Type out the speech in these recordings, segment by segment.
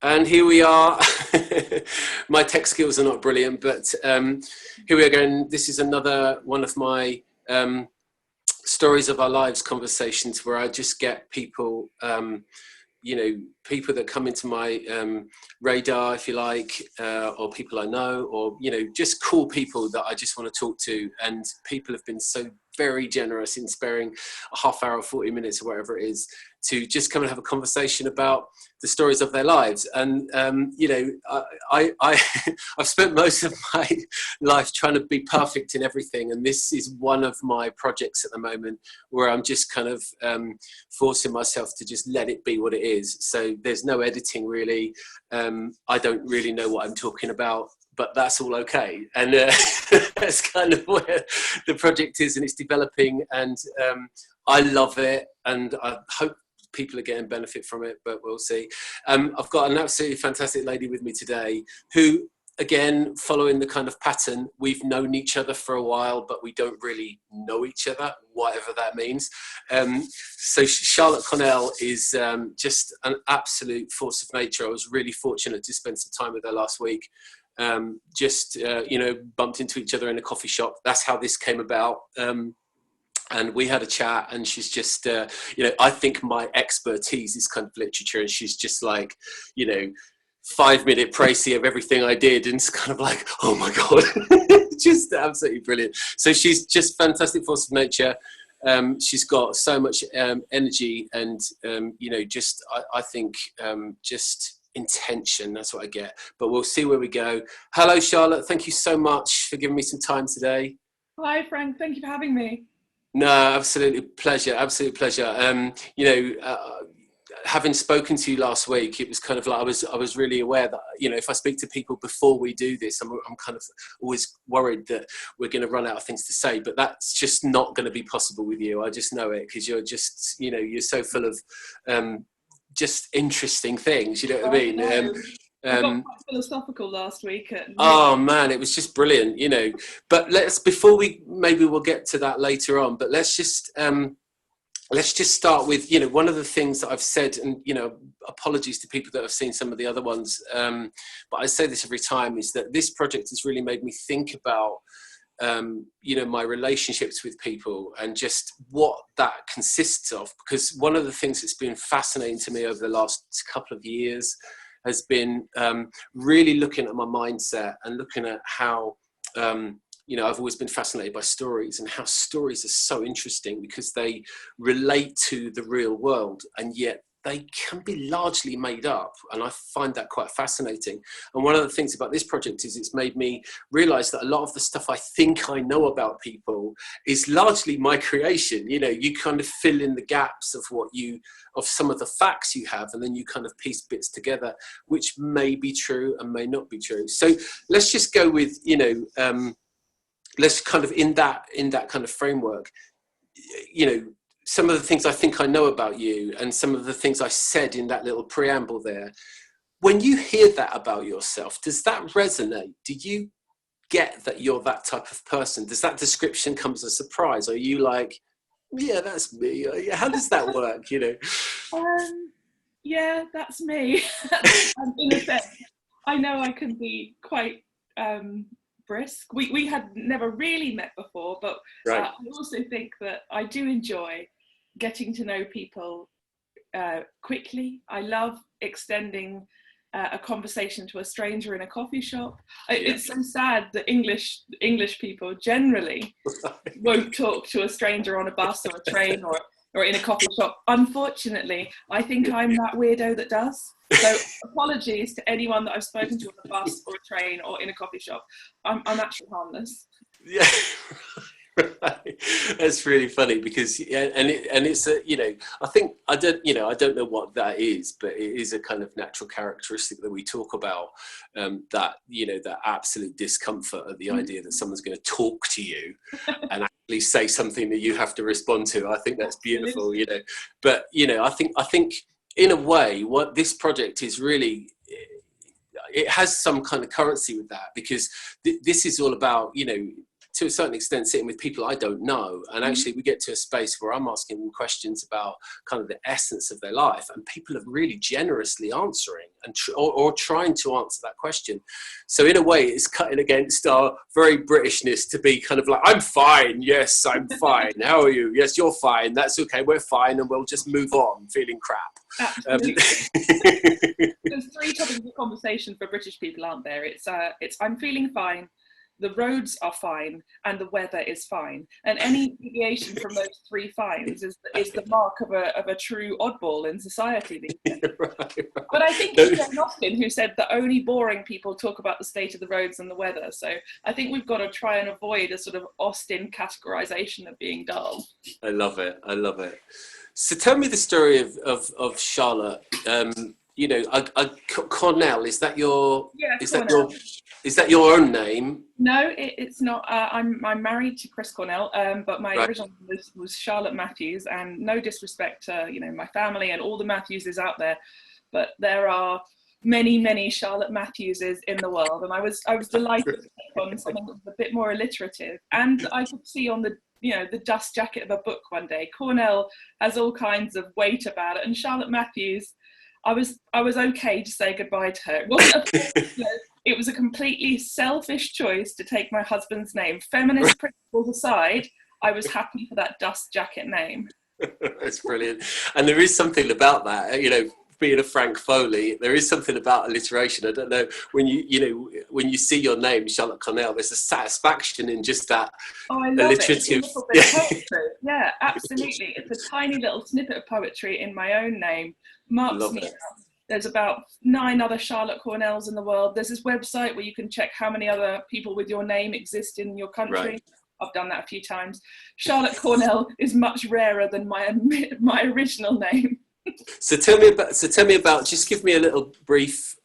And here we are. My tech skills are not brilliant, but here we are again. This is another one of my stories of our lives conversations where I just get people, people that come into my radar, if you like, or people I know, or, just cool people that I just want to talk to. And people have been so very generous in sparing a half hour or 40 minutes or whatever it is to just come and have a conversation about the stories of their lives. And, I've spent most of my life trying to be perfect in everything. And this is one of my projects at the moment where I'm just kind of forcing myself to just let it be what it is. So there's no editing really. I don't really know what I'm talking about, but that's all okay. And that's kind of where the project is, and it's developing, and I love it, and I hope people are getting benefit from it, but we'll see. I've got an absolutely fantastic lady with me today who, again, following the kind of pattern, we've known each other for a while, but we don't really know each other, whatever that means. So Charlotte Cornell is just an absolute force of nature. I was really fortunate to spend some time with her last week. Bumped into each other in a coffee shop. That's how this came about. And we had a chat, and she's just, I think my expertise is kind of literature, and she's just like, 5-minute précis of everything I did, and it's kind of like, oh my God, just absolutely brilliant. So she's just fantastic force of nature. She's got so much energy, and, I think just intention, that's what I get. But we'll see where we go. Hello, Charlotte. Thank you so much for giving me some time today. Hi, Frank. Thank you for having me. No, absolutely pleasure. Absolute pleasure. Having spoken to you last week, it was kind of like I was really aware that, if I speak to people before we do this, I'm kind of always worried that we're going to run out of things to say, but that's just not going to be possible with you. I just know it, because you're just, you're so full of just interesting things, you know what I mean? I got quite philosophical last week. Oh man, it was just brilliant, But before we'll get to that later on. But let's just start with, one of the things that I've said, and apologies to people that have seen some of the other ones, but I say this every time, is that this project has really made me think about my relationships with people and just what that consists of. Because one of the things that's been fascinating to me over the last couple of years has been really looking at my mindset and looking at how, I've always been fascinated by stories, and how stories are so interesting because they relate to the real world, and yet they can be largely made up. And I find that quite fascinating. And one of the things about this project is it's made me realize that a lot of the stuff I think I know about people is largely my creation. You kind of fill in the gaps of some of the facts you have, and then you kind of piece bits together, which may be true and may not be true. So let's just go with, let's kind of in that kind of framework, some of the things I think I know about you, and some of the things I said in that little preamble there. When you hear that about yourself, does that resonate? Do you get that you're that type of person? Does that description come as a surprise? Are you like, yeah, that's me? How does that work, Yeah, that's me. In a sense, I know I can be quite brisk. We had never really met before, but right. I also think that I do enjoy getting to know people quickly. I love extending a conversation to a stranger in a coffee shop. It's so sad that English people generally won't talk to a stranger on a bus or a train or in a coffee shop. Unfortunately, I think I'm that weirdo that does. So apologies to anyone that I've spoken to on a bus or a train or in a coffee shop. I'm actually harmless. Yeah. Right. That's really funny because it's I think I don't know what that is, but it is a kind of natural characteristic that we talk about, that absolute discomfort at the idea that someone's going to talk to you and actually say something that you have to respond to. I think that's beautiful, but I think in a way what this project is really, it has some kind of currency with that, because this is all about, to a certain extent sitting with people I don't know, and actually we get to a space where I'm asking them questions about kind of the essence of their life, and people are really generously answering and or trying to answer that question. So in a way, it's cutting against our very Britishness to be kind of like, I'm fine, yes, I'm fine. How are you? Yes, you're fine. That's okay. We're fine, and we'll just move on, feeling crap. Absolutely. There's 3 topics of conversation for British people, aren't there? It's I'm feeling fine, the roads are fine, and the weather is fine. And any deviation from those 3 fines is the mark of a true oddball in society these days. Right. But I think it's Jane Austen who said that only boring people talk about the state of the roads and the weather. So I think we've got to try and avoid a sort of Austen categorization of being dull. I love it. I love it. So tell me the story of Charlotte. You know, Cornell, is that your? Yeah, is that your own name? No, it's not. I'm married to Chris Cornell, but my original name was Charlotte Matthews. And no disrespect to my family and all the Matthewses out there, but there are many Charlotte Matthewses in the world, and I was delighted to take on something that was a bit more alliterative. And I could see on the dust jacket of a book one day, Cornell has all kinds of weight about it, and Charlotte Matthews, I was okay to say goodbye to her. It wasn't it was a completely selfish choice to take my husband's name. Feminist principles aside, I was happy for that dust jacket name. That's brilliant. And there is something about that, being a Frank Foley, there is something about alliteration. I don't know, when you see your name, Charlotte Cornell, there's a satisfaction in just that alliterative. Yeah, absolutely. It's a tiny little snippet of poetry in my own name. Marks me out. There's about 9 other Charlotte Cornells in the world. There's this website where you can check how many other people with your name exist in your country. Right. I've done that a few times. Charlotte Cornell is much rarer than my original name. So tell me about. Just give me a little brief.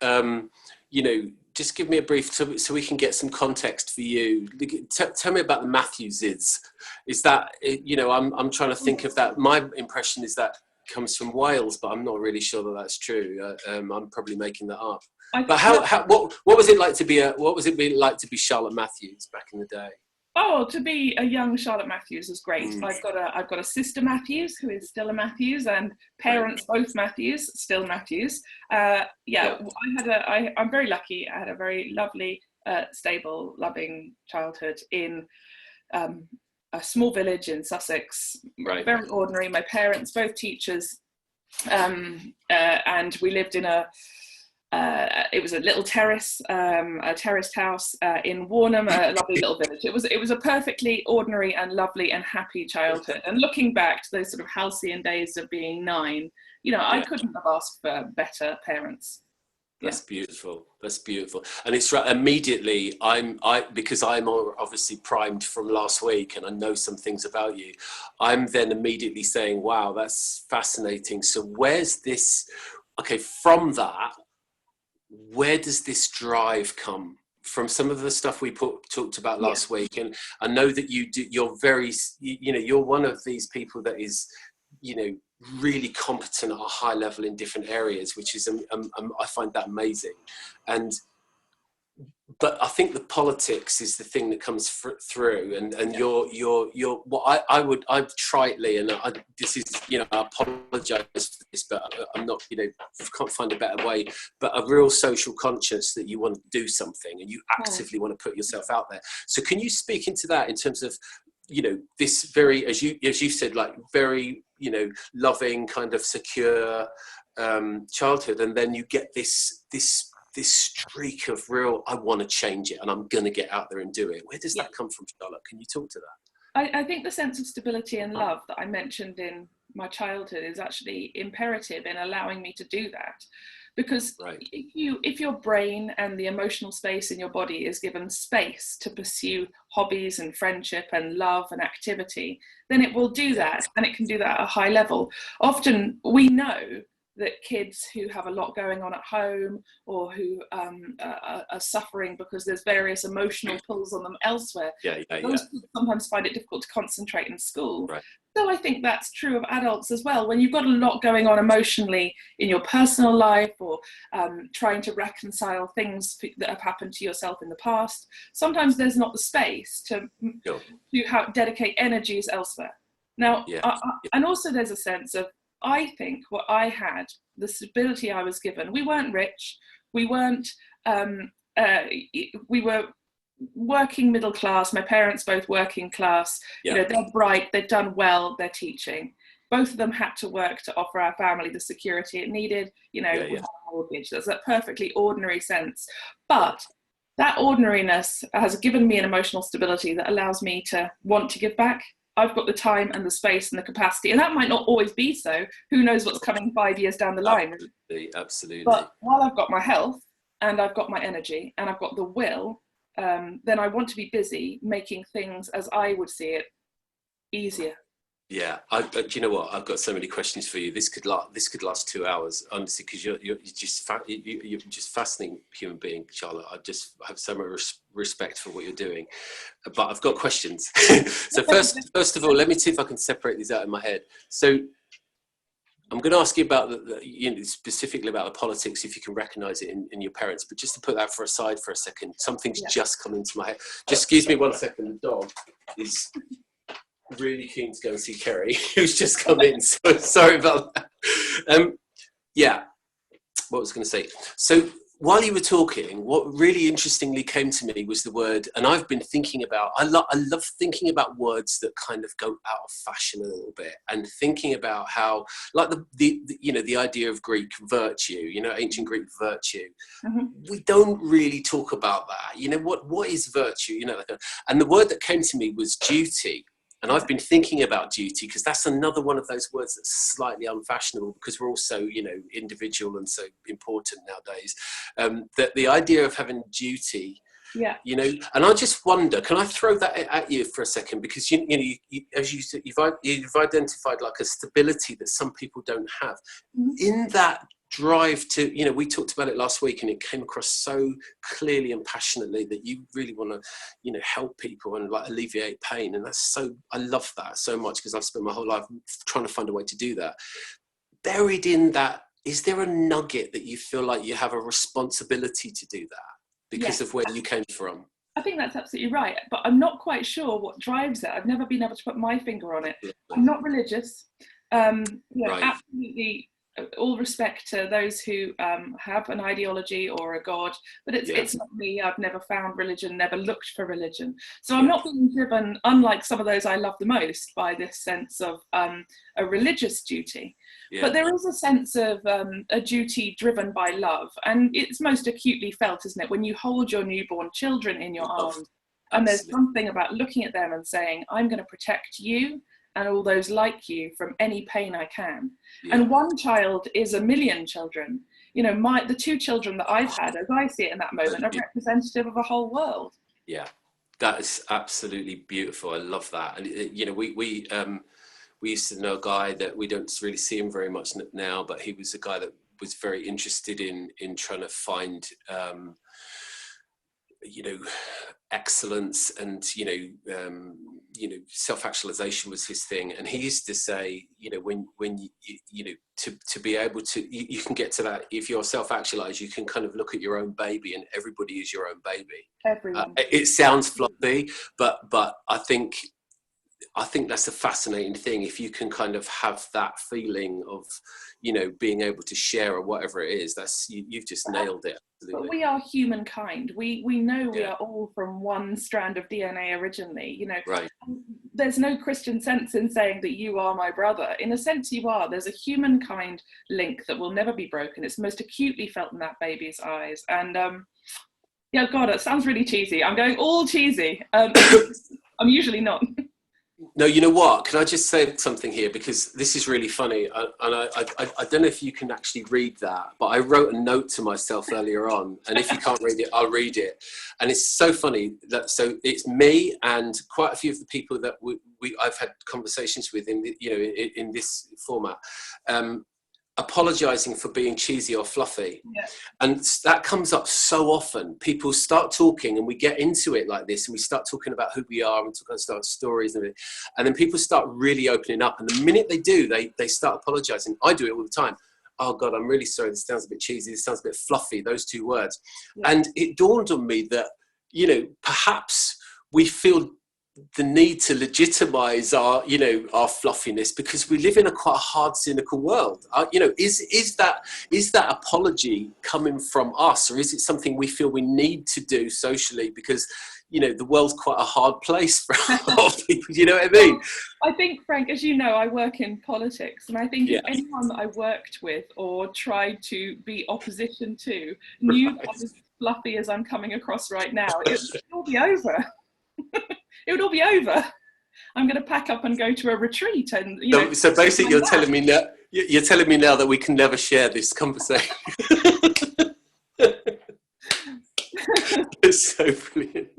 Just give me a brief so we can get some context for you. Tell me about the Matthewses. Is that I'm trying to think of that. My impression is that comes from Wales, but I'm not really sure that that's true. I'm probably making that up. But what was it like to be Charlotte Matthews back in the day? Oh, to be a young Charlotte Matthews is great. I've got a sister Matthews who is still a Matthews, and parents both Matthews, still Matthews. I'm very lucky. I had a very lovely, stable, loving childhood in a small village in Sussex. Right. Very ordinary. My parents, both teachers, and we lived in it was a little terrace, a terraced house in Warnham, a lovely little village. It was a perfectly ordinary and lovely and happy childhood. And looking back to those sort of halcyon days of being 9, I couldn't have asked for better parents. That's beautiful. That's beautiful. And it's right. Immediately, because I'm obviously primed from last week, and I know some things about you. I'm then immediately saying, "Wow, that's fascinating." So where's this? Okay, from that, where does this drive come from? Some of the stuff we talked about last week, and I know that you're very, you're one of these people that is, really competent at a high level in different areas, which is I find that amazing. But I think the politics is the thing that comes through, and you're what I tritely, and this is, I apologise for this, but I'm not, can't find a better way, but a real social conscience that you want to do something and you actively want to put yourself out there. So can you speak into that in terms of, this very, as you said, like very, loving, kind of secure childhood, and then you get this streak of real, I want to change it and I'm going to get out there and do it. Where does that come from, Charlotte? Can you talk to that? I think the sense of stability and love that I mentioned in my childhood is actually imperative in allowing me to do that. Because if your brain and the emotional space in your body is given space to pursue hobbies and friendship and love and activity, then it will do that, and it can do that at a high level. Often we know that kids who have a lot going on at home, or who are suffering because there's various emotional pulls on them elsewhere, those kids sometimes find it difficult to concentrate in school. Right. So I think that's true of adults as well. When you've got a lot going on emotionally in your personal life, or trying to reconcile things that have happened to yourself in the past, sometimes there's not the space to dedicate energies elsewhere. Now, and also there's a sense of, I think what I had, the stability I was given, we weren't rich, we weren't, we were working middle class, my parents both working class, you know, they're bright, they've done well, they're teaching. Both of them had to work to offer our family the security it needed, you know, we had a mortgage. That's a perfectly ordinary sense. But that ordinariness has given me an emotional stability that allows me to want to give back. I've got the time and the space and the capacity, and that might not always be so. Who knows what's coming 5 years down the line? Absolutely. But while I've got my health, and I've got my energy, and I've got the will, then I want to be busy making things, as I would see it, easier. Yeah, do you know what? I've got so many questions for you. This could last 2 hours, honestly, because you're just fascinating human being, Charlotte. I just have so much respect for what you're doing. But I've got questions. So first of all, let me see if I can separate these out in my head. So I'm going to ask you about specifically about the politics, if you can recognise it in your parents. But just to put that aside for a second, something's just come into my head. Just excuse me 1 second. The dog is really keen to go and see Kerry, who's just come in. So sorry about that. What was I going to say? So while you were talking, what really interestingly came to me was the word, and I've been thinking about, I love thinking about words that kind of go out of fashion a little bit, and thinking about how, like the idea of Greek virtue, ancient Greek virtue. Mm-hmm. We don't really talk about that. What is virtue? And the word that came to me was duty. And I've been thinking about duty, because that's another one of those words that's slightly unfashionable, because we're all so, individual and so important nowadays. That the idea of having duty, and I just wonder, can I throw that at you for a second? Because, as you said, you've identified like a stability that some people don't have. Mm-hmm. In that drive to, we talked about it last week, and it came across so clearly and passionately that you really want to, help people and like alleviate pain. And I love that so much, because I've spent my whole life trying to find a way to do that. Buried in that, is there a nugget that you feel like you have a responsibility to do that because of where you came from? I think that's absolutely right, but I'm not quite sure what drives it. I've never been able to put my finger on it. I'm not religious. Right. Absolutely. All respect to those who have an ideology or a God, but it's not me. I've never found religion, never looked for religion. So I'm not being driven, unlike some of those I love the most, by this sense of a religious duty. Yeah. But there is a sense of a duty driven by love, and it's most acutely felt, isn't it, when you hold your newborn children in your arms, and there's something about looking at them and saying, I'm going to protect you and all those like you from any pain I can. Yeah. And one child is a million children. The two children that I've had, as I see it in that moment, are representative of a whole world. Yeah, that is absolutely beautiful. I love that. And we used to know a guy that we don't really see him very much now, but he was a guy that was very interested in trying to find excellence, and self-actualization was his thing. And he used to say, when you to be able to, you can get to that, if you're self-actualized, you can kind of look at your own baby, and everybody is your own baby. Everyone. It sounds fluffy, but I think that's a fascinating thing, if you can kind of have that feeling of, being able to share or whatever it is. You've just nailed it. Absolutely. But we are humankind. We know we are all from one strand of DNA originally. Right. There's no Christian sense in saying that you are my brother. In a sense, you are. There's a humankind link that will never be broken. It's most acutely felt in that baby's eyes. And God, it sounds really cheesy. I'm going all cheesy. I'm usually not. No, you know what? Can I just say something here? Because this is really funny. And I don't know if you can actually read that, but I wrote a note to myself earlier on. And if you can't read it, I'll read it. And it's so funny that, so it's me and quite a few of the people that I've had conversations with in this format. apologizing for being cheesy or fluffy. Yeah. And that comes up so often. People start talking and we get into it like this, and we start talking about who we are and start stories, and then people start really opening up. And the minute they do, they start apologizing. I do it all the time. Oh God, I'm really sorry. This sounds a bit cheesy. This sounds a bit fluffy. Those two words. Yeah. And it dawned on me that, you know, perhaps we feel the need to legitimize our, you know, our fluffiness because we live in a quite hard, cynical world. You know, is that apology coming from us, or is it something we feel we need to do socially because, you know, the world's quite a hard place for a lot of people? You know what I mean? I think, Frank, as you know, I work in politics, and I think if anyone that I worked with or tried to be opposition to knew that as fluffy as I'm coming across right now, it would all be over. It would all be over. I'm going to pack up and go to a retreat. And you know, so basically, you're telling me now that we can never share this conversation. It's so brilliant.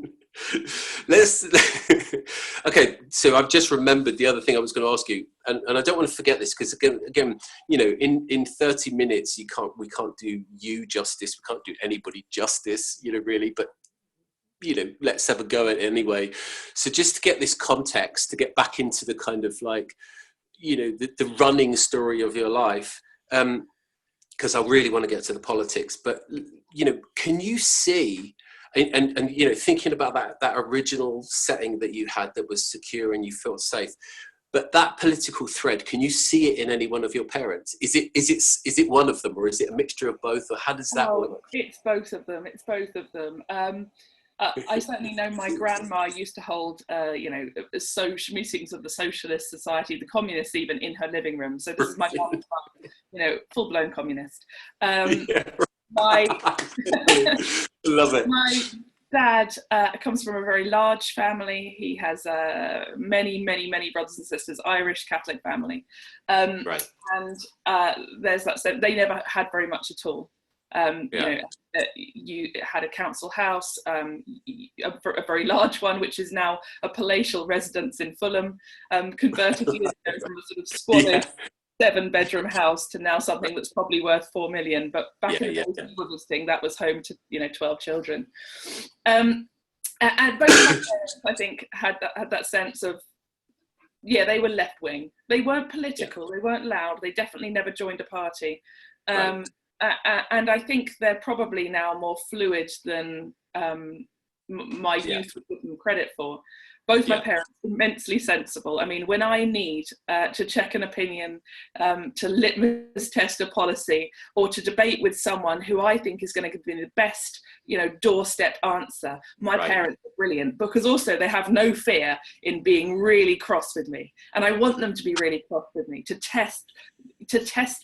Okay, so I've just remembered the other thing I was going to ask you, and I don't want to forget this because again, you know, in 30 minutes we can't do you justice, we can't do anybody justice, you know, really, but you know, let's have a go at it anyway. So just to get this context, to get back into the kind of like, you know, the running story of your life, because I really want to get to the politics, but you know, can you see, and you know, thinking about that original setting that you had that was secure and you felt safe, but that political thread, can you see it in any one of your parents? Is it one of them, or is it a mixture of both, or how does that work? It's both of them. It's both of them. I certainly know my grandma used to hold, you know, social meetings of the Socialist Society, the Communists even, in her living room. So this is my mom's mum, you know, full-blown communist. My love it. My dad comes from a very large family. He has many brothers and sisters, Irish Catholic family. Right. And there's that. So they never had very much at all. You know, you had a council house, a very large one, which is now a palatial residence in Fulham, converted years ago from a sort of squalid 7-bedroom house to now something that's probably worth 4 million. But back in the days of visiting, that was home to, you know, 12 children. And both my parents, I think, had that sense of, they were left wing. They weren't political. They weren't loud. They definitely never joined a party. Right. And I think they're probably now more fluid than my youth would give them credit for. Both my parents, immensely sensible. I mean, when I need to check an opinion, to litmus test a policy, or to debate with someone who I think is going to give me the best, you know, doorstep answer, my parents are brilliant, because also they have no fear in being really cross with me. And I want them to be really cross with me, to test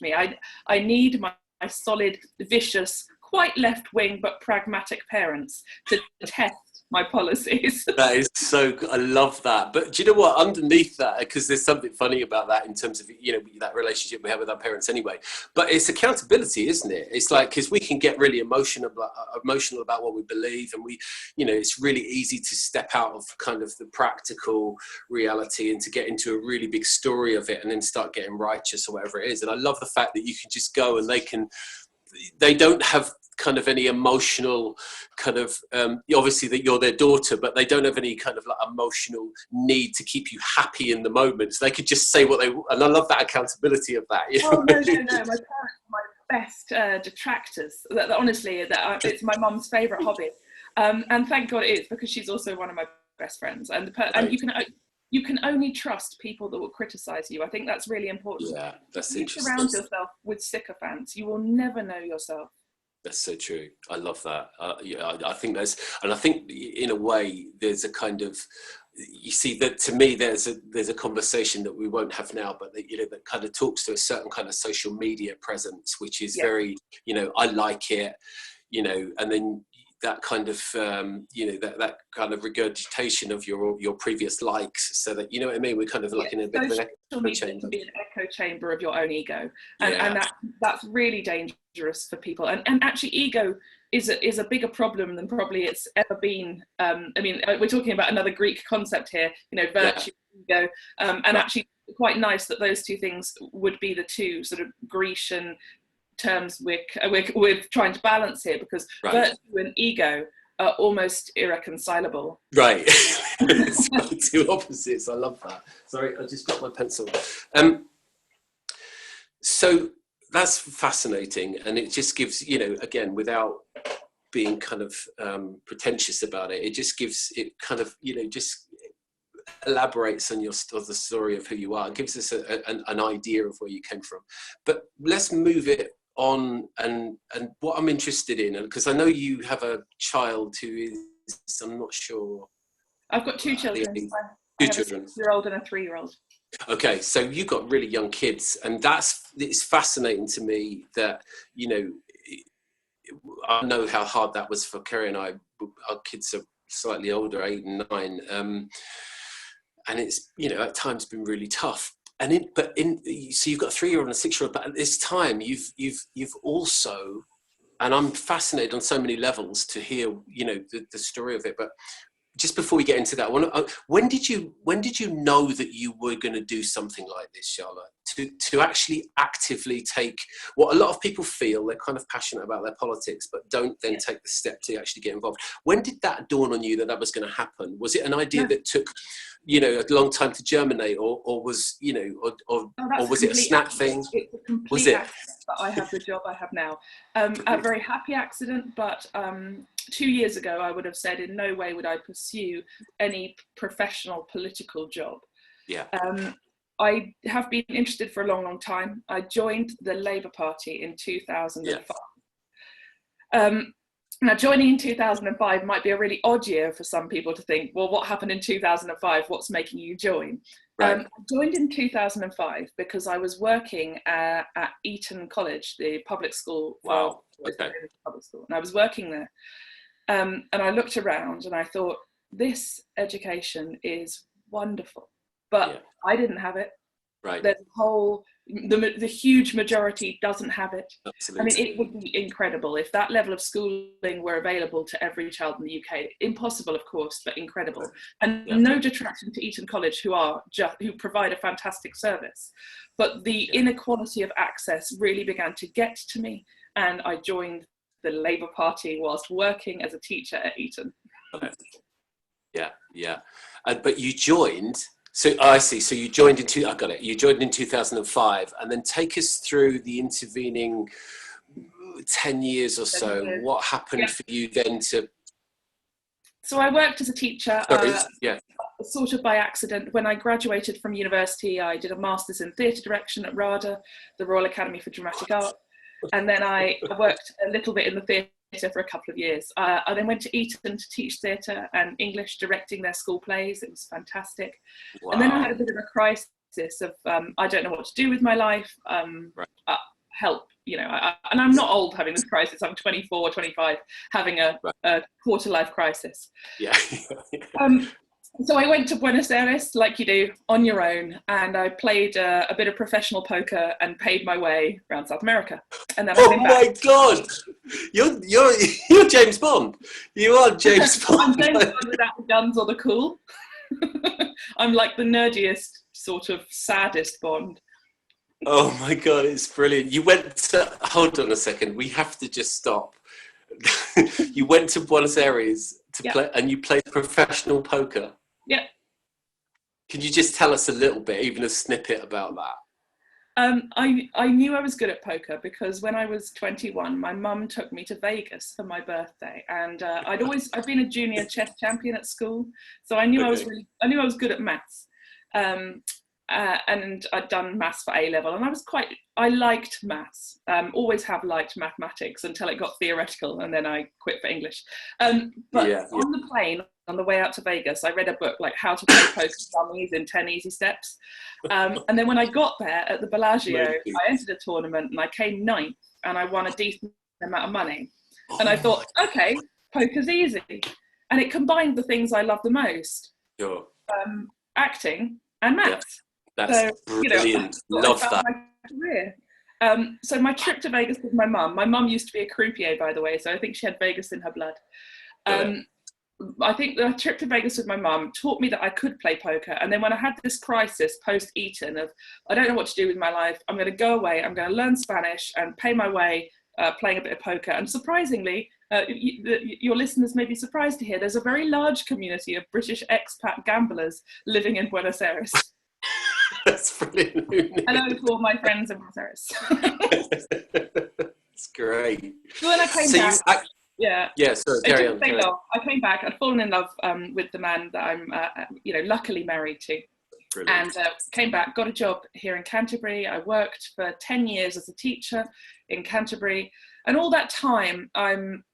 me. I need my solid, vicious, quite left-wing but pragmatic parents to test my policies. That is so good. I love that. But do you know what, underneath that, because there's something funny about that in terms of, you know, that relationship we have with our parents anyway, but it's accountability, isn't it? It's like, because we can get really emotional about what we believe, and we, you know, it's really easy to step out of kind of the practical reality and to get into a really big story of it and then start getting righteous or whatever it is. And I love the fact that you can just go and they don't have kind of any emotional kind of, obviously that you're their daughter, but they don't have any kind of like emotional need to keep you happy in the moment. So they could just say what they, and I love that accountability of that. You know? Oh, no. My parents are my best detractors. Honestly, it's my mum's favourite hobby. And thank God it is, because she's also one of my best friends. And you can only trust people that will criticize you. I think that's really important. Yeah, that's interesting. You surround yourself with sycophants, you will never know yourself. That's so true. I love that. I think and I think in a way there's a kind of, you see, that to me there's a conversation that we won't have now, but that, you know, that kind of talks to a certain kind of social media presence, which is very, you know, I like it, you know, and then that kind of, you know, that kind of regurgitation of your previous likes, so that, you know what I mean, we're kind of like in a bit of an echo chamber. Can be an echo chamber of your own ego, and that's really dangerous for people. And actually, ego is a bigger problem than probably it's ever been. I mean, we're talking about another Greek concept here, you know, virtue, ego, and actually quite nice that those two things would be the two sort of Grecian terms we're trying to balance here, because virtue and ego are almost irreconcilable. Right. It's like two opposites. I love that. Sorry, I just got my pencil. So that's fascinating, and it just gives, again, without being kind of pretentious about it, it just gives it kind of, just elaborates on the story of who you are. It gives us an idea of where you came from. But let's move it on, and what I'm interested in, because I know you have a child who is, I'm not sure. I've got two children. Two children. A 6-year-old and a 3-year-old. Okay, so you've got really young kids, and it's fascinating to me that, I know how hard that was for Kerry and I. Our kids are slightly older, 8 and 9, and it's, at times been really tough. So you've got a 3-year-old and a 6-year-old, but at this time you've also, and I'm fascinated on so many levels to hear, the story of it. But just before we get into that, when did you know that you were going to do something like this, Charlotte? To actually actively take what a lot of people feel, they're kind of passionate about their politics, but don't then take the step to actually get involved. When did that dawn on you that was going to happen? Was it an idea that took, a long time to germinate, or was, or was it a snap thing? It's a complete accident that I have the job I have now. A very happy accident, but 2 years ago, I would have said in no way would I pursue any professional political job. Yeah. I have been interested for a long, long time. I joined the Labour Party in 2005. Yeah. Now, joining in 2005 might be a really odd year for some people to think, well, what happened in 2005? What's making you join? Right. I joined in 2005 because I was working at Eton College, the public school. Wow. Okay. Public school, and I was working there. And I looked around and I thought, this education is wonderful, but I didn't have it. Right. There's the huge majority doesn't have it. Absolutely. I mean, it would be incredible if that level of schooling were available to every child in the UK. Impossible, of course, but incredible. And no detraction to Eton College, who provide a fantastic service. But the inequality of access really began to get to me, and I joined the Labour Party whilst working as a teacher at Eton. Okay. Yeah. But you joined. So I see. So you joined I got it. You joined in 2005, and then take us through the intervening 10 years or so. What happened for you then to? So I worked as a teacher. Sort of by accident. When I graduated from university, I did a master's in theatre direction at RADA, the Royal Academy for Dramatic Art, and then I worked a little bit in the theatre for a couple of years. I then went to Eton to teach theatre and English, directing their school plays. It was fantastic. Wow. And then I had a bit of a crisis of I don't know what to do with my life. Help, and I'm not old having this crisis. I'm 24, 25, having a quarter life crisis. Yeah. So I went to Buenos Aires, like you do, on your own, and I played a bit of professional poker and paid my way around South America. And then I came back. My God, you're James Bond. You are James Bond. I'm James Bond without the guns or the cool. I'm like the nerdiest, sort of saddest Bond. Oh my God, it's brilliant. You went to, hold on a second, we have to just stop. You went to Buenos Aires to play, and you played professional poker. Yeah. Can you just tell us a little bit, even a snippet about that? I knew I was good at poker because when I was 21, my mum took me to Vegas for my birthday, and I'd been a junior chess champion at school, so I knew I was good at maths. And I'd done maths for A level, and I liked maths. Always have liked mathematics until it got theoretical, and then I quit for English. On the plane on the way out to Vegas, I read a book like How to Play Poker Dummies in 10 Easy Steps. And then when I got there at the Bellagio, I entered a tournament and I came 9th, and I won a decent amount of money. And I thought, okay, poker's easy, and it combined the things I love the most: acting and maths. That's brilliant. Love that. My career. So my trip to Vegas with my mum used to be a croupier, by the way, so I think she had Vegas in her blood. I think the trip to Vegas with my mum taught me that I could play poker. And then when I had this crisis post-Eton of, I don't know what to do with my life, I'm going to go away, I'm going to learn Spanish and pay my way playing a bit of poker. And surprisingly, your listeners may be surprised to hear, there's a very large community of British expat gamblers living in Buenos Aires. That's brilliant. Hello to all my friends in Buenos Aires. It's great. So when I came back, sorry, carry on. I came back. I'd fallen in love with the man that I'm, luckily married to. Brilliant. And came back, got a job here in Canterbury. I worked for 10 years as a teacher in Canterbury, and all that time I'm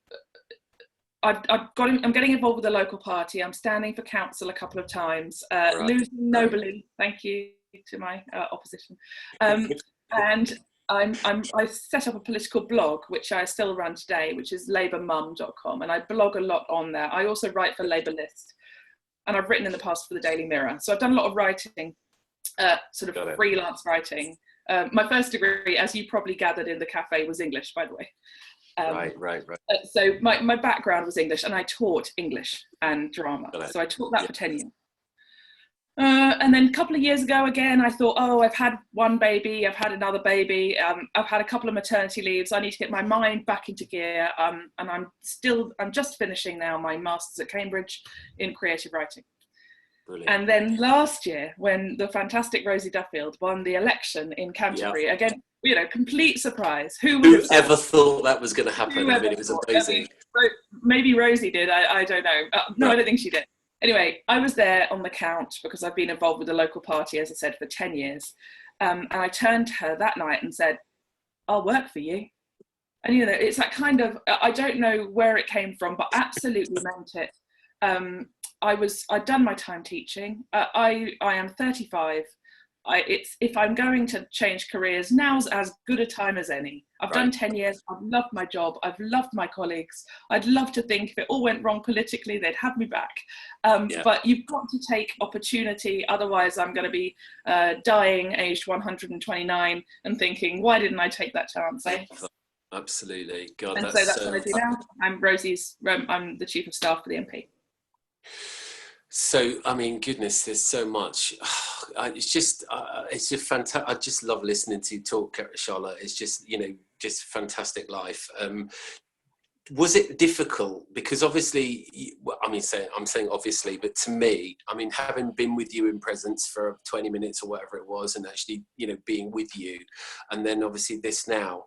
getting involved with the local party. I'm standing for council a couple of times, losing nobly. Thank you to my opposition, and I set up a political blog, which I still run today, which is labourmum.com, and I blog a lot on there. I also write for Labour List, and I've written in the past for the Daily Mirror. So I've done a lot of writing, sort of freelance writing. My first degree, as you probably gathered in the cafe, was English, by the way. Right. So my background was English, and I taught English and drama. So I taught that for 10 years. And then a couple of years ago, again, I thought, I've had one baby, I've had another baby, I've had a couple of maternity leaves, I need to get my mind back into gear, and I'm just finishing now my master's at Cambridge in creative writing. Brilliant. And then last year, when the fantastic Rosie Duffield won the election in Canterbury, again, complete surprise. Who ever thought that was going to happen? I mean, it was amazing. Maybe Rosie did, I don't know. No, I don't think she did. Anyway, I was there on the count because I've been involved with the local party, as I said, for 10 years. And I turned to her that night and said, I'll work for you. And, it's that kind of, I don't know where it came from, but absolutely meant it. I'd done my time teaching. I am 35. If I'm going to change careers, now's as good a time as any. I've done 10 years. I've loved my job. I've loved my colleagues. I'd love to think if it all went wrong politically, they'd have me back. But you've got to take opportunity. Otherwise, I'm going to be dying aged 129 and thinking, why didn't I take that chance? Eh? Absolutely. God, and so that's what I do now. I'm the Chief of Staff for the MP. So, I mean, goodness, there's so much. It's just fantastic. I just love listening to you talk, Charlotte. It's just, just fantastic life. Was it difficult? Because obviously, I'm saying obviously, but to me, I mean, having been with you in presence for 20 minutes or whatever it was, and actually, being with you, and then obviously this now,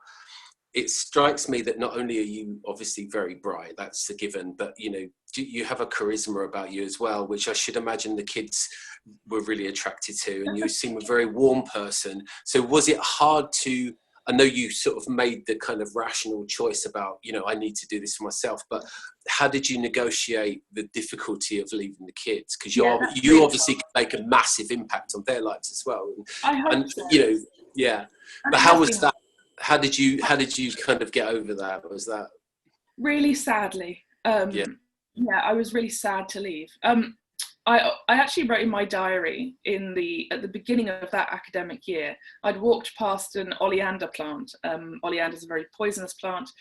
it strikes me that not only are you obviously very bright, that's a given, but you have a charisma about you as well, which I should imagine the kids were really attracted to, and you seem a very warm person. So was it hard to, I know you sort of made the kind of rational choice about, I need to do this for myself, but how did you negotiate the difficulty of leaving the kids? Because you obviously can make a massive impact on their lives as well. And so. But how was that? How did you kind of get over that? Was that really sadly? I was really sad to leave. I actually wrote in my diary at the beginning of that academic year. I'd walked past an oleander plant. Oleander is a very poisonous plant,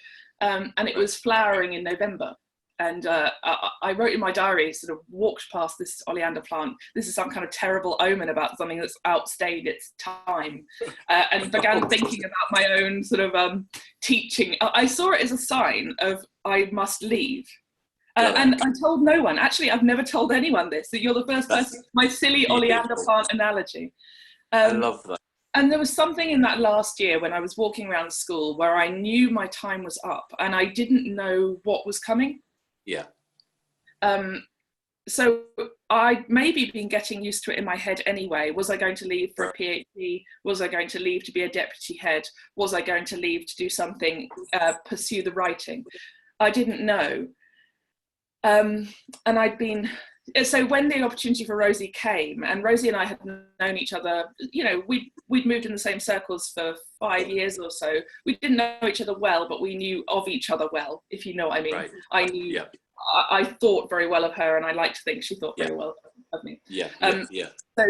and it was flowering in November. And I wrote in my diary, sort of walked past this oleander plant. This is some kind of terrible omen about something that's outstayed its time, and began thinking about my own sort of teaching. I saw it as a sign of I must leave. And I told no one. Actually, I've never told anyone this. That you're the first person. My silly oleander plant analogy. I love that. And there was something in that last year when I was walking around school where I knew my time was up, and I didn't know what was coming. Yeah. So I'd maybe been getting used to it in my head anyway. Was I going to leave for a PhD? Was I going to leave to be a deputy head? Was I going to leave to do something, pursue the writing? I didn't know. And so when the opportunity for Rosie came, and Rosie and I had known each other, we'd moved in the same circles for 5 years or so. We didn't know each other well, but we knew of each other well, if you know what I mean. Right. I knew, yeah. I thought very well of her, and I like to think she thought very well of me. So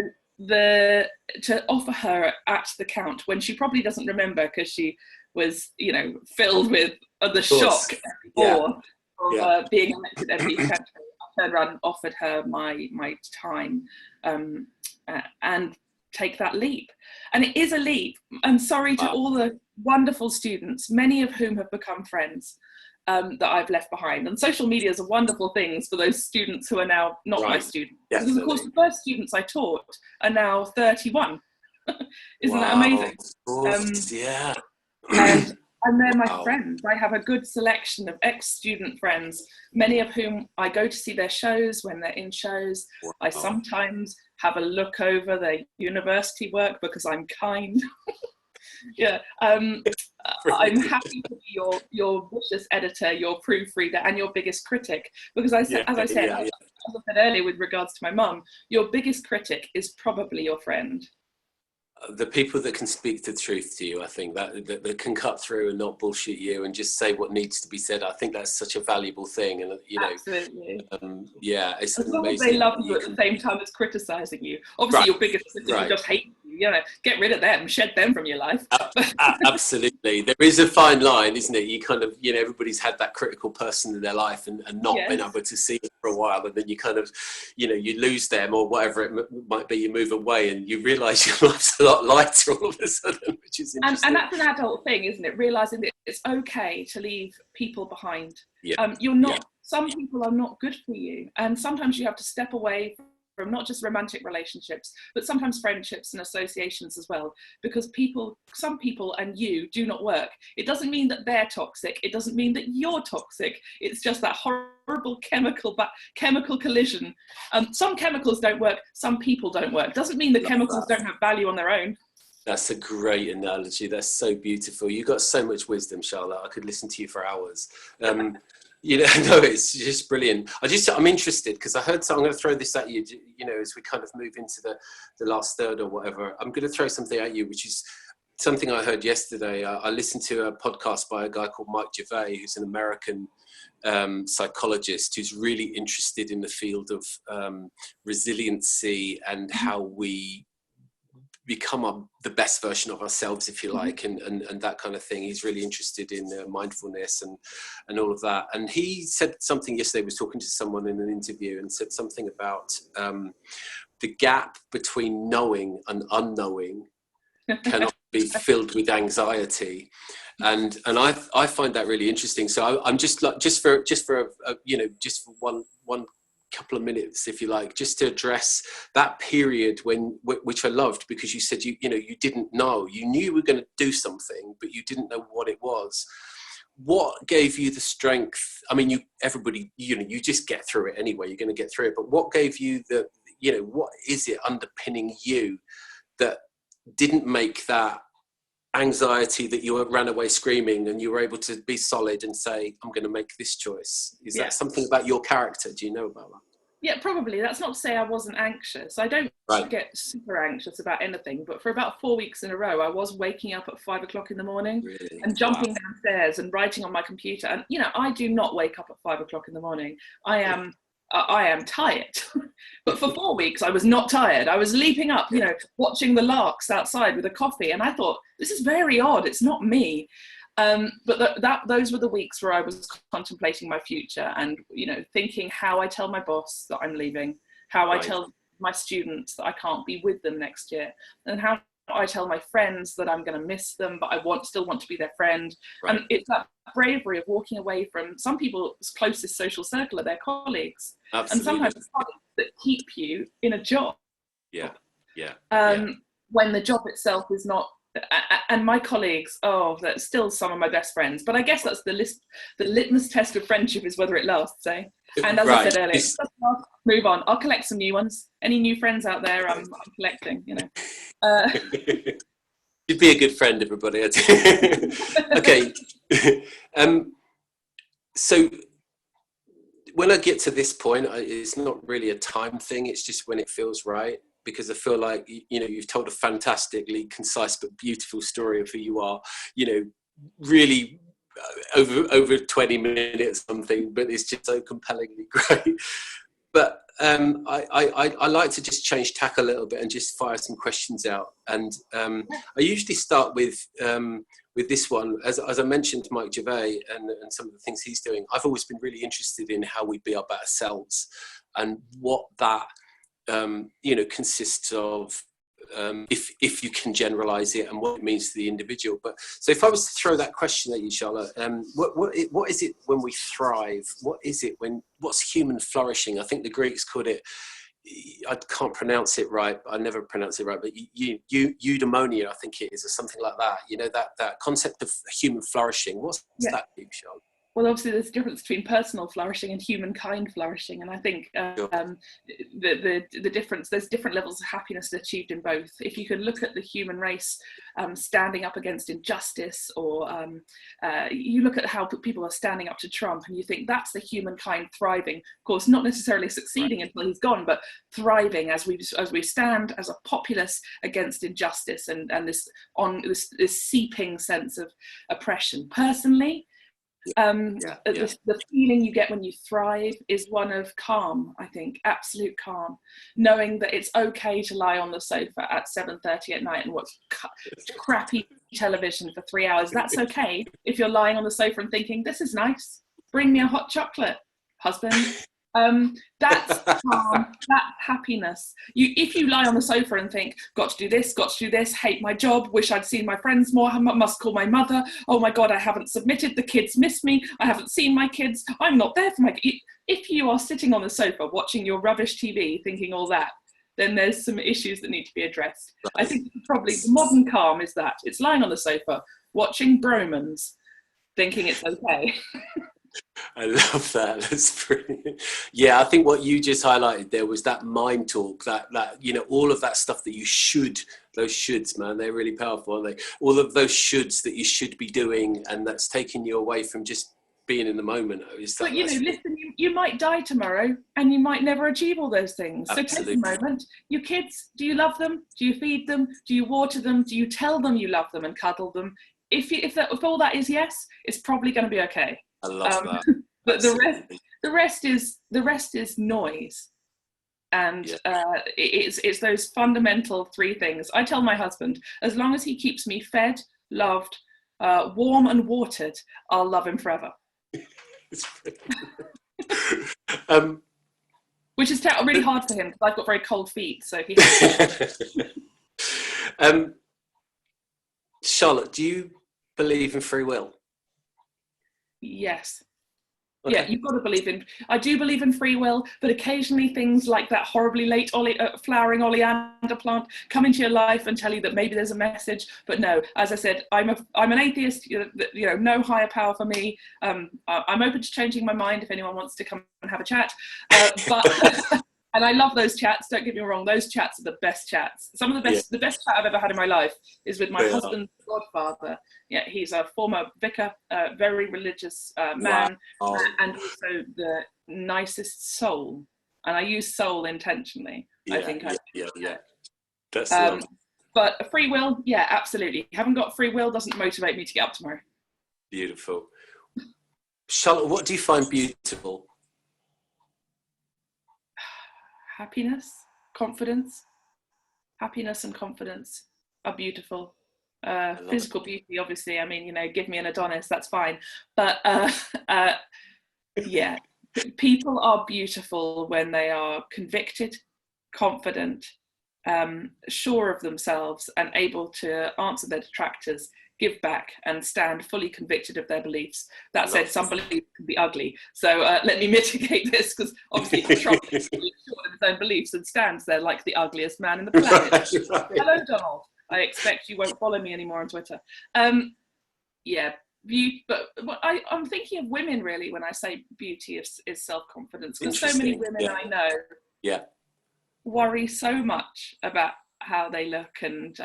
to offer her at the count, when she probably doesn't remember because she was, filled with the shock of being elected MP. turned around and offered her my time, and take that leap. And it is a leap. I'm sorry to all the wonderful students, many of whom have become friends, that I've left behind. And social media is a wonderful thing for those students who are now not my students. Definitely. Because of course the first students I taught are now 31. Isn't that amazing? Yeah. And they're my friends. I have a good selection of ex-student friends, many of whom I go to see their shows when they're in shows. Wow. I sometimes have a look over their university work because I'm kind. Yeah. I'm happy to be your vicious editor, your proofreader, and your biggest critic. Because as I said earlier with regards to my mum, your biggest critic is probably your friend. The people that can speak the truth to you, I think that can cut through and not bullshit you and just say what needs to be said. I think that's such a valuable thing. And absolutely. It's as long amazing. As they love you at the same time as criticizing you. Obviously, your biggest critic just hate you. Get rid of them, shed them from your life. Absolutely. There is a fine line, isn't it? You kind of, everybody's had that critical person in their life and not been able to see it for a while. And then you kind of, you lose them or whatever it might be, you move away and you realise your life's a lot lighter all of a sudden, which is interesting. And that's an adult thing, isn't it? Realising that it's okay to leave people behind. Yeah. Some people are not good for you. And sometimes you have to step away from not just romantic relationships, but sometimes friendships and associations as well, because some people and you do not work. It doesn't mean that they're toxic. It doesn't mean that you're toxic. It's just that horrible chemical collision. Some chemicals don't work. Some people don't work. Doesn't mean the chemicals don't have value on their own. That's a great analogy. That's so beautiful. You've got so much wisdom, Charlotte. I could listen to you for hours. It's just brilliant. I'm interested because I heard, so I'm going to throw this at you, as we kind of move into the last third or whatever. I'm going to throw something at you, which is something I heard yesterday. I listened to a podcast by a guy called Mike Gervais, who's an American psychologist who's really interested in the field of resiliency and how we become the best version of ourselves, if you like, and that kind of thing. He's really interested in mindfulness and all of that. And he said something yesterday, was talking to someone in an interview and said something about the gap between knowing and unknowing cannot be filled with anxiety. And I find that really interesting. So I'm just for one couple of minutes, if you like, just to address that period which I loved, because you said you didn't know. You knew you were going to do something, but you didn't know what it was. What gave you the strength? I mean, you just get through it anyway. You're going to get through it. But what gave you what is it underpinning you that didn't make that anxiety that you ran away screaming and you were able to be solid and say, I'm going to make this choice? Is that something about your character? Do you know about that? Yeah, probably. That's not to say I wasn't anxious. I don't get super anxious about anything, but for about 4 weeks in a row, I was waking up at 5 o'clock in the morning and jumping downstairs and writing on my computer. And, I do not wake up at 5 o'clock in the morning. I am tired. But for 4 weeks, I was not tired. I was leaping up, watching the larks outside with a coffee. And I thought, this is very odd. It's not me. But those were the weeks where I was contemplating my future and, thinking how I tell my boss that I'm leaving, how I tell my students that I can't be with them next year, and how I tell my friends that I'm going to miss them, but I still want to be their friend. And it's that bravery of walking away from some people's closest social circle are their colleagues. Absolutely. And sometimes it's colleagues that keep you in a job. When the job itself is not. And my colleagues, that's still some of my best friends. But I guess that's the litmus test of friendship is whether it lasts, eh? And as I said earlier, move on. I'll collect some new ones. Any new friends out there, I'm collecting, You'd be a good friend, everybody. Okay. So when I get to this point, it's not really a time thing. It's just when it feels right. Because I feel like, you've told a fantastically concise but beautiful story of who you are, really over 20 minutes something, but it's just so compellingly great. but I like to just change tack a little bit and just fire some questions out. And I usually start with this one. As I mentioned, Mike Gervais and some of the things he's doing, I've always been really interested in how we be our better selves and what that consists of. If you can generalize it and what it means to the individual. But so if I was to throw that question at you, Charlotte, what is it when we thrive? What's human flourishing? I think the Greeks called it, I can't pronounce it right, I never pronounce it right, but eudaimonia, I think it is, or something like that. That concept of human flourishing. What's that, Charlotte? Well, obviously there's a difference between personal flourishing and humankind flourishing, and I think the difference, there's different levels of happiness achieved in both. If you can look at the human race standing up against injustice, or you look at how people are standing up to Trump, and you think that's the humankind thriving. Of course, not necessarily succeeding until he's gone, but thriving as we stand as a populace against injustice and this seeping sense of oppression. Personally, the feeling you get when you thrive is one of calm, I think, absolute calm, knowing that it's okay to lie on the sofa at 7:30 at night and watch crappy television for 3 hours. That's okay if you're lying on the sofa and thinking, this is nice, bring me a hot chocolate, husband. That's calm, that happiness. If you lie on the sofa and think, got to do this, hate my job, wish I'd seen my friends more, must call my mother, oh my God, I haven't submitted, the kids miss me, I haven't seen my kids, I'm not there for my kids. If you are sitting on the sofa watching your rubbish TV thinking all that, then there's some issues that need to be addressed. I think probably the modern calm is that. It's lying on the sofa, watching Bromans, thinking it's okay. I love that. That's brilliant. Yeah, I think what you just highlighted there was that mind talk, that all of that stuff that you should, those shoulds, man, they're really powerful, aren't they? All of those shoulds that you should be doing, and that's taking you away from just being in the moment. But listen, you might die tomorrow and you might never achieve all those things. Absolutely. So take a moment. Your kids, do you love them? Do you feed them? Do you water them? Do you tell them you love them and cuddle them? If all that is yes, it's probably going to be okay. I love that. But the rest is noise, and it's those fundamental three things. I tell my husband, as long as he keeps me fed, loved, warm and watered, I'll love him forever. Which is really hard for him because I've got very cold feet. So he. Charlotte, do you believe in free will? Yes. Okay. Yeah, you've got to believe in. I do believe in free will, but occasionally things like that horribly late flowering oleander plant come into your life and tell you that maybe there's a message. But no, as I said, I'm an atheist. No higher power for me. I'm open to changing my mind if anyone wants to come and have a chat. But and I love those chats. Don't get me wrong; those chats are the best chats. Some of the best chat I've ever had in my life is with my husband's godfather. Yeah, he's a former vicar, very religious man, and also the nicest soul. And I use soul intentionally. Yeah, I think. That's but free will, yeah, absolutely. Haven't got free will doesn't motivate me to get up tomorrow. Beautiful. Charlotte, what do you find beautiful? Happiness, confidence. Happiness and confidence are beautiful. Physical beauty, obviously. I mean, give me an Adonis, that's fine. But yeah, people are beautiful when they are convicted, confident, sure of themselves, and able to answer their detractors, give back, and stand fully convicted of their beliefs. That said, some beliefs can be ugly. So let me mitigate this, because obviously Trump is really sure of his own beliefs and stands there like the ugliest man in the planet. Right. Hello, Donald. I expect you won't follow me anymore on Twitter. Yeah, beauty, but I'm thinking of women really when I say beauty is self-confidence. Because so many women I know worry so much about how they look, and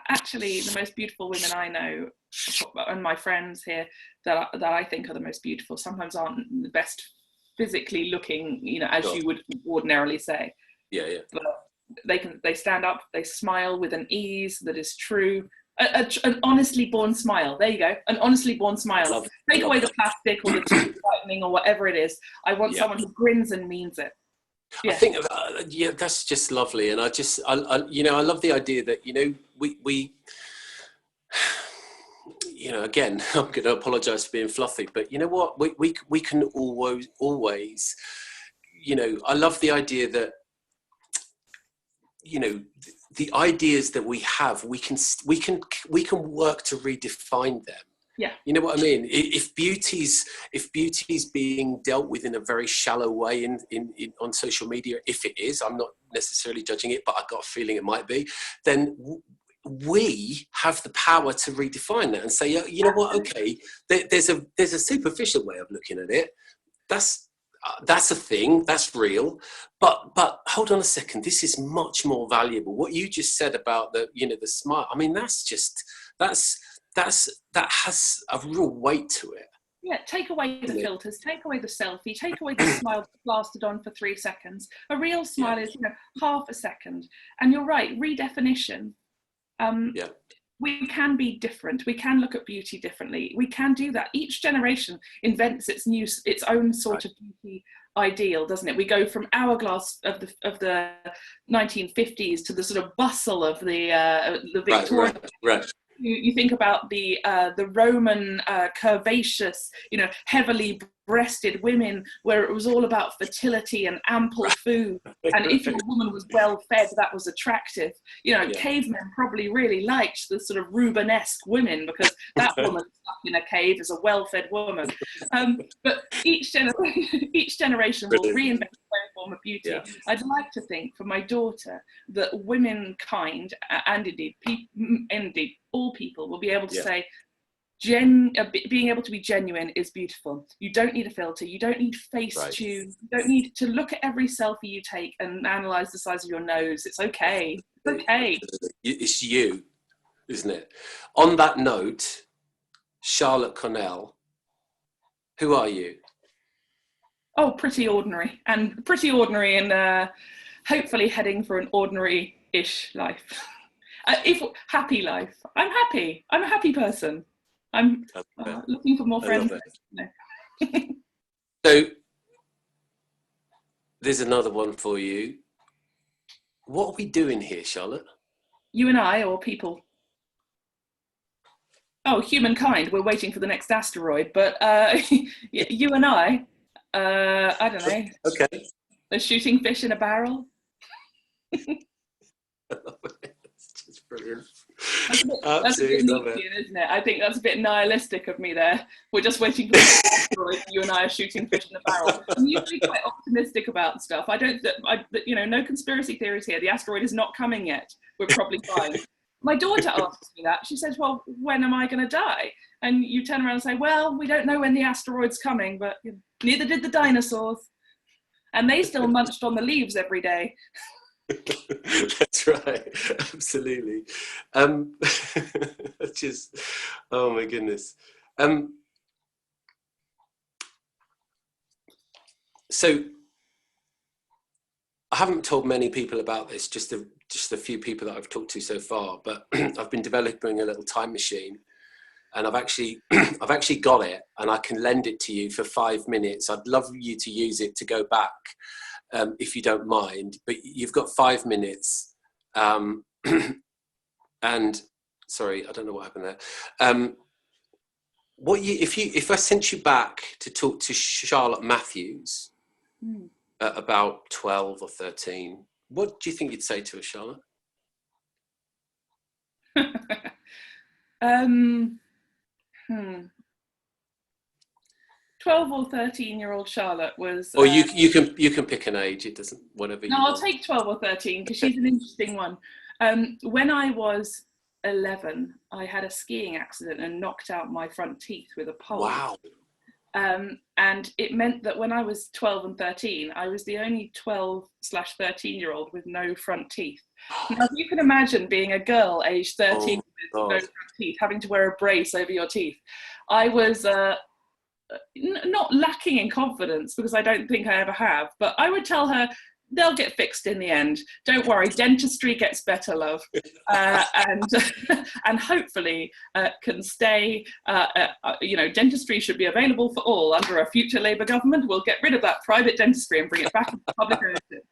actually the most beautiful women I know and my friends here that I think are the most beautiful sometimes aren't the best physically looking, as you would ordinarily say. Yeah. But they stand up, they smile with an ease that is true. An honestly born smile. There you go. An honestly born smile. Take away the plastic or the frightening or whatever it is. I want someone who grins and means it. I think, that's just lovely. And I love the idea that, we again, I'm going to apologize for being fluffy, but you know what, we can always, I love the idea that, the ideas that we have, we can work to redefine them. Yeah. You know what I mean? If beauty's being dealt with in a very shallow way in on social media, if it is, I'm not necessarily judging it, but I've got a feeling it might be, then we have the power to redefine that and say, you know what, okay, there's a superficial way of looking at it. That's a thing, that's real, but hold on a second, this is much more valuable. What you just said about the smile, I mean, that has a real weight to it. Yeah, take away the filters, take away the selfie, take away the smile plastered on for 3 seconds. A real smile is half a second. And you're right, redefinition. We can be different. We can look at beauty differently. We can do that. Each generation invents its own sort of beauty ideal, doesn't it? We go from hourglass of the 1950s to the sort of bustle of the Victorian. Right. You think about the Roman curvaceous, heavily breasted women, where it was all about fertility and ample food, and if your woman was well fed, that was attractive. Cavemen probably really liked the sort of Rubenesque women, because that woman stuck in a cave is a well-fed woman. But each generation will reinvent their own form of beauty. Yeah. I'd like to think for my daughter that womankind, and indeed all people, will be able to say, being able to be genuine is beautiful. You don't need a filter. You don't need face tune. You don't need to look at every selfie you take and analyze the size of your nose. It's okay. It's okay. It's you, isn't it? On that note, Charlotte Cornell, who are you? Oh, pretty ordinary, and hopefully heading for an ordinary-ish life. Happy life. I'm happy. I'm a happy person. I'm looking for more friends. So there's another one for you. What are we doing here, Charlotte? You and I, or people? Oh, humankind. We're waiting for the next asteroid. But you and I don't know. Okay. A shooting fish in a barrel. It's just brilliant. That's a bit Nietzschean, isn't it? I think that's a bit nihilistic of me there. We're just waiting for the asteroid. You and I are shooting fish in a barrel. I'm usually quite optimistic about stuff. No conspiracy theories here. The asteroid is not coming yet. We're probably fine. My daughter asks me that. She says, well, when am I going to die? And you turn around and say, well, we don't know when the asteroid's coming, but neither did the dinosaurs. And they still munched on the leaves every day. That's right, absolutely. Just, oh my goodness. So I haven't told many people about this, just a few people that I've talked to so far, but I've been developing a little time machine, and I've actually got it, and I can lend it to you for 5 minutes. I'd love you to use it to go back, if you don't mind, but you've got 5 minutes. And sorry, I don't know what happened there. If I sent you back to talk to Charlotte Matthews at about 12 or 13, what do you think you'd say to her, Charlotte? 12 or 13-year-old Charlotte was... Or you can pick an age, it doesn't, whatever you want. I'll take 12 or 13 because she's an interesting one. When I was 11, I had a skiing accident and knocked out my front teeth with a pole. Wow. And it meant that when I was 12 and 13, I was the only 12/13-year-old with no front teeth. Now, if you can imagine being a girl aged 13 with no front teeth, having to wear a brace over your teeth, I was... not lacking in confidence, because I don't think I ever have, but I would tell her, they'll get fixed in the end. Don't worry, dentistry gets better, love, and and hopefully can stay. Dentistry should be available for all. Under a future Labour government, we'll get rid of that private dentistry and bring it back into public ownership.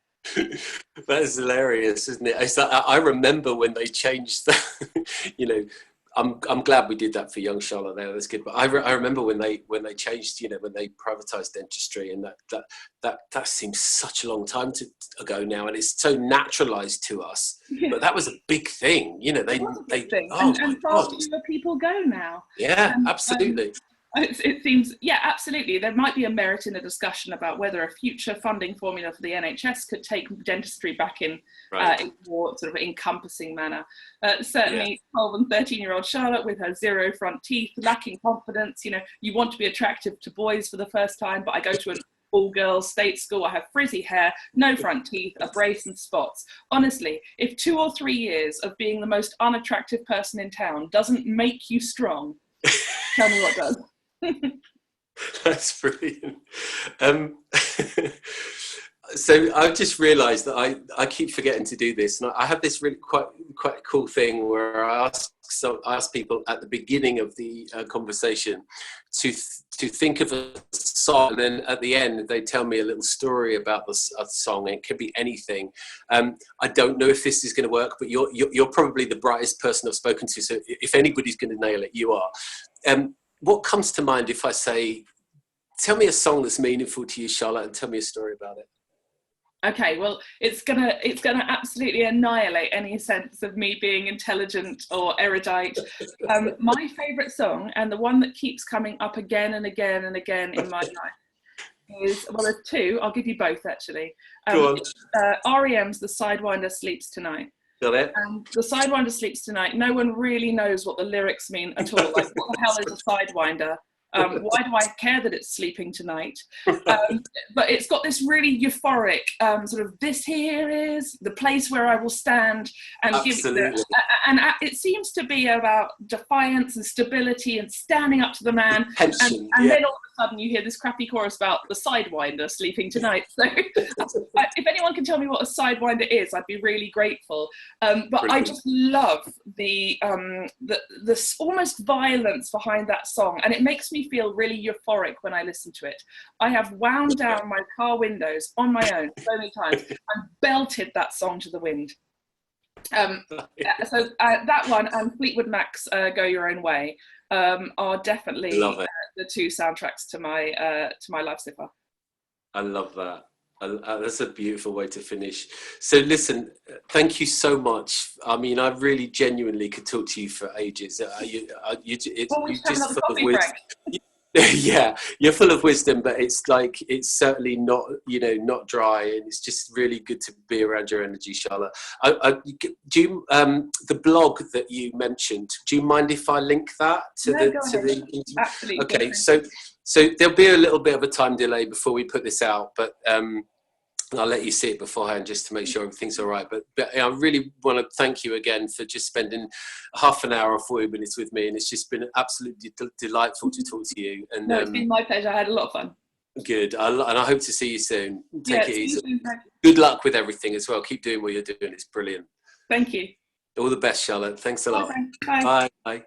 That is hilarious, isn't it? It's like, I remember when they changed the, I'm glad we did that for young Charlotte there. That's good. But I remember when they changed, when they privatised dentistry, and that seems such a long time ago now, and it's so naturalised to us. Yeah. But that was a big thing, and far fewer people go now. Yeah, absolutely. It seems, yeah, absolutely. There might be a merit in a discussion about whether a future funding formula for the NHS could take dentistry back in a more sort of encompassing manner. Certainly, 12 and 13-year-old Charlotte with her 0 front teeth, lacking confidence. You want to be attractive to boys for the first time, but I go to an all-girls state school. I have frizzy hair, no front teeth, a brace and spots. Honestly, if 2 or 3 years of being the most unattractive person in town doesn't make you strong, tell me what does. That's brilliant. So I've just realised that I keep forgetting to do this, and I have this really quite cool thing where I ask people at the beginning of the conversation to think of a song, and then at the end they tell me a little story about the song. It could be anything. I don't know if this is going to work, but you're probably the brightest person I've spoken to. So if anybody's going to nail it, you are. What comes to mind if I say, tell me a song that's meaningful to you, Charlotte, and tell me a story about it? Okay, well, it's gonna absolutely annihilate any sense of me being intelligent or erudite. My favourite song, and the one that keeps coming up again and again and again in my life, is, well, there's two. I'll give you both, actually. Go on. REM's "The Sidewinder Sleeps Tonight." Got it. The Sidewinder Sleeps Tonight. No one really knows what the lyrics mean at all. Like, what the hell is a sidewinder? Why do I care that it's sleeping tonight? But it's got this really euphoric sort of, this here is the place where I will stand and Absolutely. give it. And it seems to be about defiance and stability and standing up to the man. Tension, and then all of a sudden you hear this crappy chorus about the sidewinder sleeping tonight. So if anyone can tell me what a sidewinder is, I'd be really grateful. But Brilliant. I just love the almost violence behind that song, and it makes me feel really euphoric when I listen to it. I have wound down my car windows on my own so many times and belted that song to the wind. So that one and Fleetwood Mac's "Go Your Own Way" are definitely the two soundtracks to my life so far. I love that. That's a beautiful way to finish. So listen, thank you so much. I mean, I really genuinely could talk to you for ages. You're just full of wisdom. Yeah, you're full of wisdom, but it's certainly not, not dry, and it's just really good to be around your energy, Charlotte. Do you, the blog that you mentioned, do you mind if I link that to the Absolutely. Okay, so there'll be a little bit of a time delay before we put this out, but I'll let you see it beforehand just to make sure everything's all right. But I really want to thank you again for just spending half an hour or 40 minutes with me. And it's just been absolutely delightful to talk to you. And no, it's been my pleasure. I had a lot of fun. Good. And I hope to see you soon. Take it easy. Soon. Good luck with everything as well. Keep doing what you're doing. It's brilliant. Thank you. All the best, Charlotte. Thanks a lot. Bye. Bye.